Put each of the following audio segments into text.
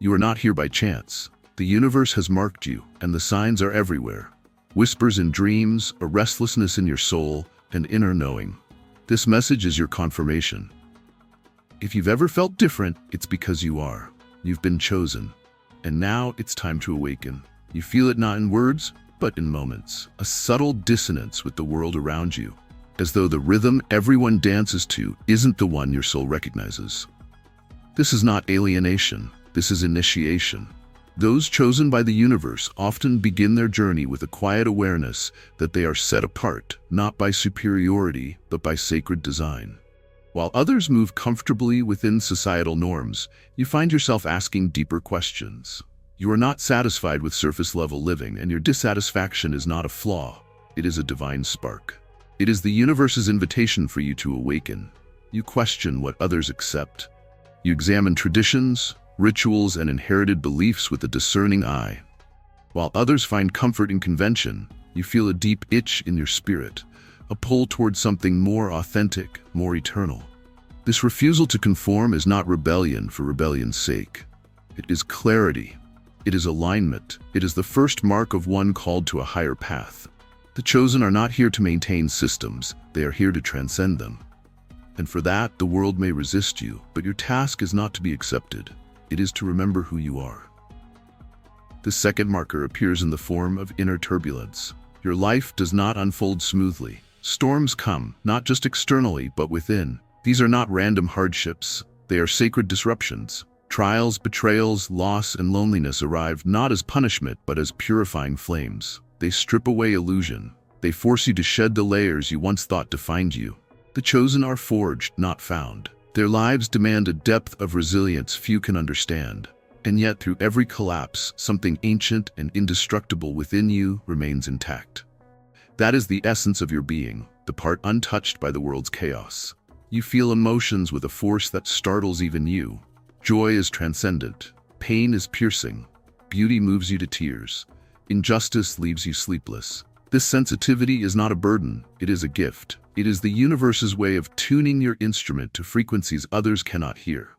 You are not here by chance. The universe has marked you, and the signs are everywhere. Whispers in dreams, a restlessness in your soul, and inner knowing. This message is your confirmation. If you've ever felt different, it's because you are. You've been chosen. And now it's time to awaken. You feel it not in words, but in moments. A subtle dissonance with the world around you, as though the rhythm everyone dances to isn't the one your soul recognizes. This is not alienation. This is initiation. Those chosen by the universe often begin their journey with a quiet awareness that they are set apart, not by superiority, but by sacred design. While others move comfortably within societal norms, you find yourself asking deeper questions. You are not satisfied with surface-level living, and your dissatisfaction is not a flaw. It is a divine spark. It is the universe's invitation for you to awaken. You question what others accept. You examine traditions, rituals, and inherited beliefs with a discerning eye. While others find comfort in convention, you feel a deep itch in your spirit, a pull towards something more authentic, more eternal. This refusal to conform is not rebellion for rebellion's sake. It is clarity. It is alignment. It is the first mark of one called to a higher path. The chosen are not here to maintain systems. They are here to transcend them. And for that, the world may resist you, but your task is not to be accepted. It is to remember who you are. The second marker appears in the form of inner turbulence. Your life does not unfold smoothly. Storms come, not just externally, but within. These are not random hardships. They are sacred disruptions. Trials, betrayals, loss, and loneliness arrive not as punishment, but as purifying flames. They strip away illusion. They force you to shed the layers you once thought defined you. The chosen are forged, not found. Their lives demand a depth of resilience few can understand. And yet, through every collapse, something ancient and indestructible within you remains intact. That is the essence of your being, the part untouched by the world's chaos. You feel emotions with a force that startles even you. Joy is transcendent. Pain is piercing. Beauty moves you to tears. Injustice leaves you sleepless. This sensitivity is not a burden, it is a gift. It is the universe's way of tuning your instrument to frequencies others cannot hear.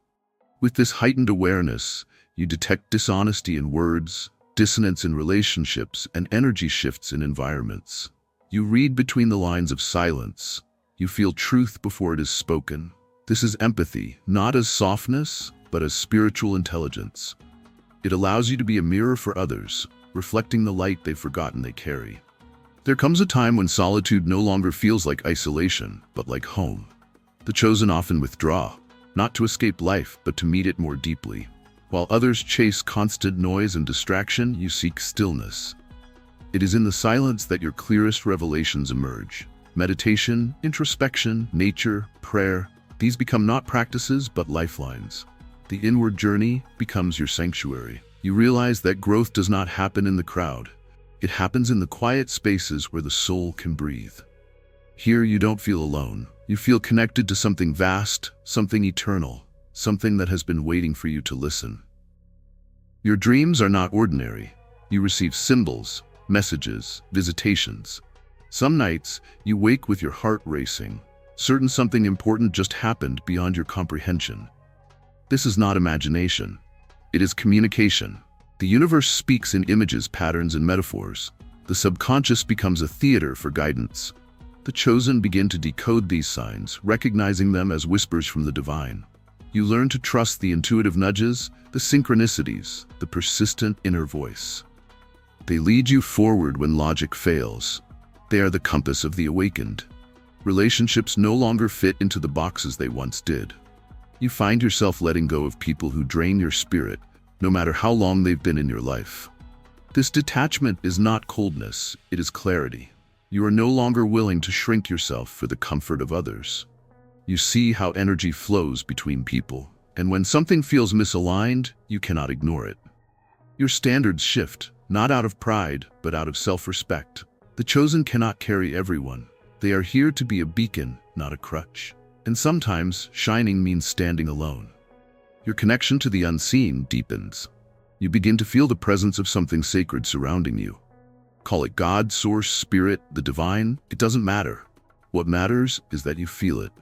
With this heightened awareness, you detect dishonesty in words, dissonance in relationships, and energy shifts in environments. You read between the lines of silence. You feel truth before it is spoken. This is empathy, not as softness, but as spiritual intelligence. It allows you to be a mirror for others, reflecting the light they've forgotten they carry. There comes a time when solitude no longer feels like isolation, but like home. The chosen often withdraw, not to escape life, but to meet it more deeply. While others chase constant noise and distraction, you seek stillness. It is in the silence that your clearest revelations emerge. Meditation, introspection, nature, prayer, these become not practices, but lifelines. The inward journey becomes your sanctuary. You realize that growth does not happen in the crowd. It happens in the quiet spaces where the soul can breathe. Here you don't feel alone. You feel connected to something vast, something eternal, something that has been waiting for you to listen. Your dreams are not ordinary. You receive symbols, messages, visitations. Some nights, you wake with your heart racing, certain something important just happened beyond your comprehension. This is not imagination. It is communication. The universe speaks in images, patterns, and metaphors. The subconscious becomes a theater for guidance. The chosen begin to decode these signs, recognizing them as whispers from the divine. You learn to trust the intuitive nudges, the synchronicities, the persistent inner voice. They lead you forward when logic fails. They are the compass of the awakened. Relationships no longer fit into the boxes they once did. You find yourself letting go of people who drain your spirit, no matter how long they've been in your life. This detachment is not coldness, it is clarity. You are no longer willing to shrink yourself for the comfort of others. You see how energy flows between people, and when something feels misaligned, you cannot ignore it. Your standards shift, not out of pride, but out of self-respect. The chosen cannot carry everyone. They are here to be a beacon, not a crutch. And sometimes, shining means standing alone. Your connection to the unseen deepens. You begin to feel the presence of something sacred surrounding you. Call it God, Source, Spirit, the Divine, it doesn't matter. What matters is that you feel it.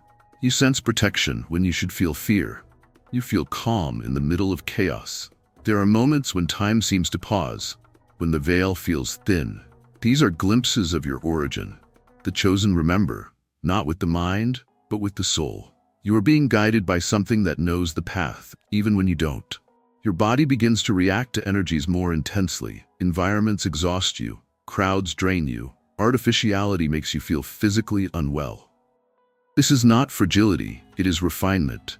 You sense protection when you should feel fear. You feel calm in the middle of chaos. There are moments when time seems to pause, when the veil feels thin. These are glimpses of your origin. The chosen remember, not with the mind, but with the soul. You are being guided by something that knows the path, even when you don't. Your body begins to react to energies more intensely. Environments exhaust you, crowds drain you, artificiality makes you feel physically unwell. This is not fragility, it is refinement.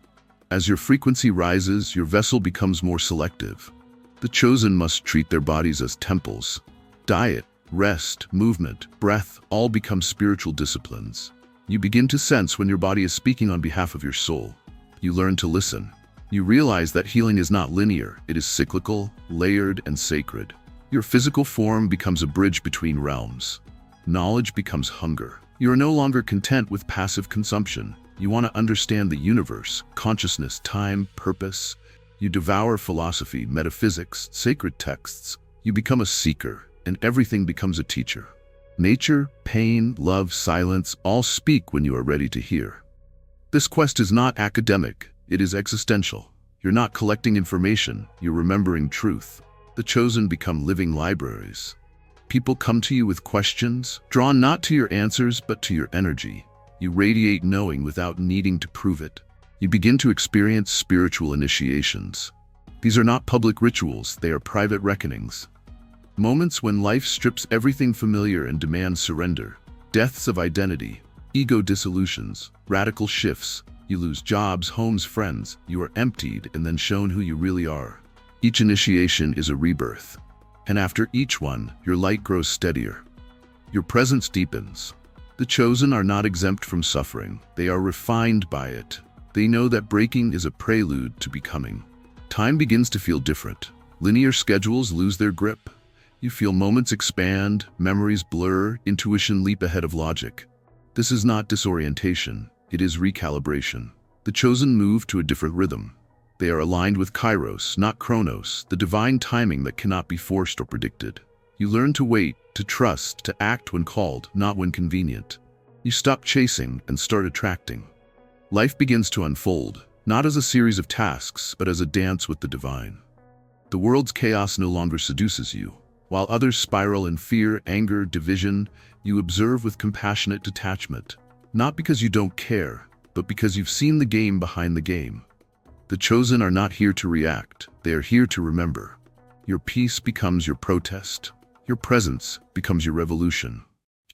As your frequency rises, your vessel becomes more selective. The chosen must treat their bodies as temples. Diet, rest, movement, breath, all become spiritual disciplines. You begin to sense when your body is speaking on behalf of your soul. You learn to listen. You realize that healing is not linear, it is cyclical, layered, and sacred. Your physical form becomes a bridge between realms. Knowledge becomes hunger. You are no longer content with passive consumption. You want to understand the universe, consciousness, time, purpose. You devour philosophy, metaphysics, sacred texts. You become a seeker, and everything becomes a teacher. Nature, pain, love, silence, all speak when you are ready to hear. This quest is not academic, it is existential. You're not collecting information, you're remembering truth. The chosen become living libraries. People come to you with questions, drawn not to your answers but to your energy. You radiate knowing without needing to prove it. You begin to experience spiritual initiations. These are not public rituals, they are private reckonings. Moments when life strips everything familiar and demands surrender. Deaths of identity, ego dissolutions, radical shifts. You lose jobs, homes, friends. You are emptied and then shown who you really are. Each initiation is a rebirth. And after each one, your light grows steadier. Your presence deepens. The chosen are not exempt from suffering. They are refined by it. They know that breaking is a prelude to becoming. Time begins to feel different. Linear schedules lose their grip. You feel moments expand, memories blur, intuition leap ahead of logic. This is not disorientation, it is recalibration. The chosen move to a different rhythm. They are aligned with Kairos, not Chronos, the divine timing that cannot be forced or predicted. You learn to wait, to trust, to act when called, not when convenient. You stop chasing and start attracting. Life begins to unfold, not as a series of tasks, but as a dance with the divine. The world's chaos no longer seduces you. While others spiral in fear, anger, division, you observe with compassionate detachment. Not because you don't care, but because you've seen the game behind the game. The chosen are not here to react, they are here to remember. Your peace becomes your protest. Your presence becomes your revolution.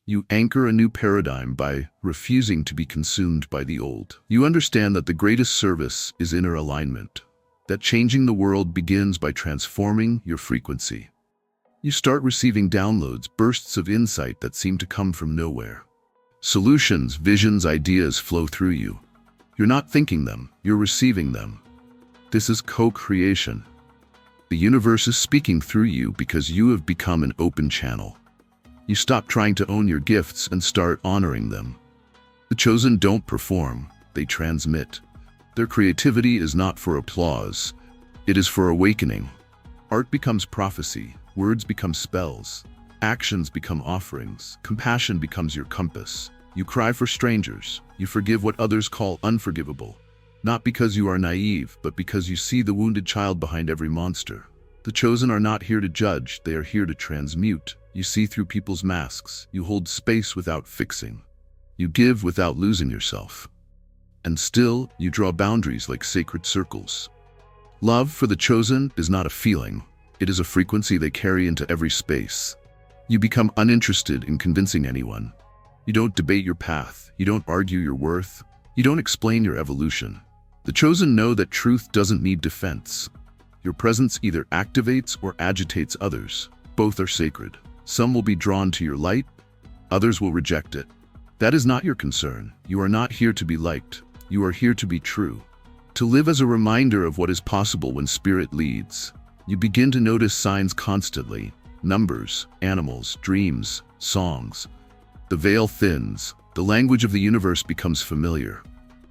You anchor a new paradigm by refusing to be consumed by the old. You understand that the greatest service is inner alignment, that changing the world begins by transforming your frequency. You start receiving downloads, bursts of insight that seem to come from nowhere. Solutions, visions, ideas flow through you. You're not thinking them, you're receiving them. This is co-creation. The universe is speaking through you because you have become an open channel. You stop trying to own your gifts and start honoring them. The chosen don't perform, they transmit. Their creativity is not for applause, it is for awakening. Art becomes prophecy, words become spells, actions become offerings, compassion becomes your compass. You cry for strangers, you forgive what others call unforgivable. Not because you are naive, but because you see the wounded child behind every monster. The chosen are not here to judge, they are here to transmute. You see through people's masks, you hold space without fixing. You give without losing yourself. And still, you draw boundaries like sacred circles. Love for the chosen is not a feeling, it is a frequency they carry into every space. You become uninterested in convincing anyone. You don't debate your path, you don't argue your worth, you don't explain your evolution. The chosen know that truth doesn't need defense. Your presence either activates or agitates others. Both are sacred. Some will be drawn to your light, others will reject it. That is not your concern. You are not here to be liked. You are here to be true. To live as a reminder of what is possible when spirit leads. You begin to notice signs constantly. Numbers, animals, dreams, songs. The veil thins. The language of the universe becomes familiar.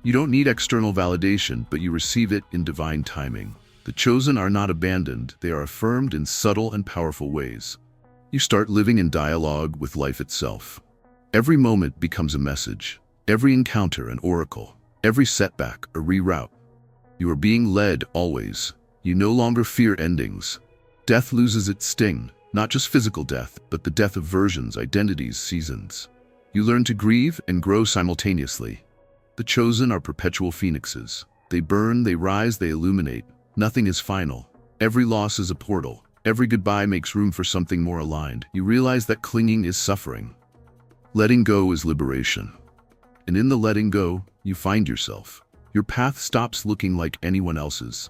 You don't need external validation, but you receive it in divine timing. The chosen are not abandoned, they are affirmed in subtle and powerful ways. You start living in dialogue with life itself. Every moment becomes a message, every encounter an oracle, every setback a reroute. You are being led always. You no longer fear endings. Death loses its sting, not just physical death, but the death of versions, identities, seasons. You learn to grieve and grow simultaneously. The chosen are perpetual phoenixes. They burn, they rise, they illuminate. Nothing is final. Every loss is a portal. Every goodbye makes room for something more aligned. You realize that clinging is suffering. Letting go is liberation. And in the letting go, you find yourself. Your path stops looking like anyone else's.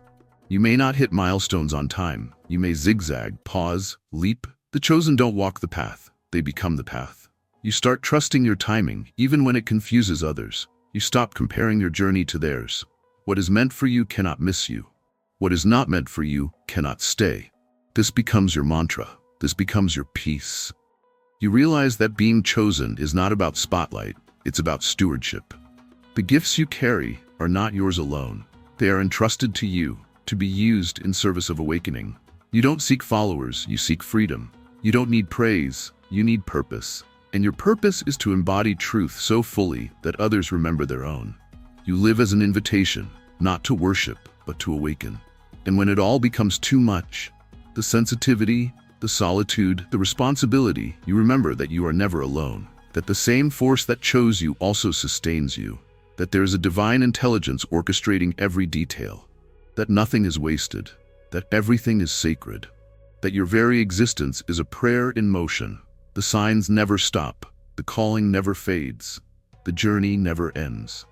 You may not hit milestones on time. You may zigzag, pause, leap. The chosen don't walk the path. They become the path. You start trusting your timing, even when it confuses others. You stop comparing your journey to theirs. What is meant for you cannot miss you. What is not meant for you cannot stay. This becomes your mantra. This becomes your peace. You realize that being chosen is not about spotlight. It's about stewardship. The gifts you carry are not yours alone. They are entrusted to you, to be used in service of awakening. You don't seek followers, you seek freedom. You don't need praise, you need purpose. And your purpose is to embody truth so fully that others remember their own. You live as an invitation, not to worship, but to awaken. And when it all becomes too much, the sensitivity, the solitude, the responsibility, you remember that you are never alone, that the same force that chose you also sustains you, that there is a divine intelligence orchestrating every detail, that nothing is wasted, that everything is sacred, that your very existence is a prayer in motion. The signs never stop, the calling never fades, the journey never ends.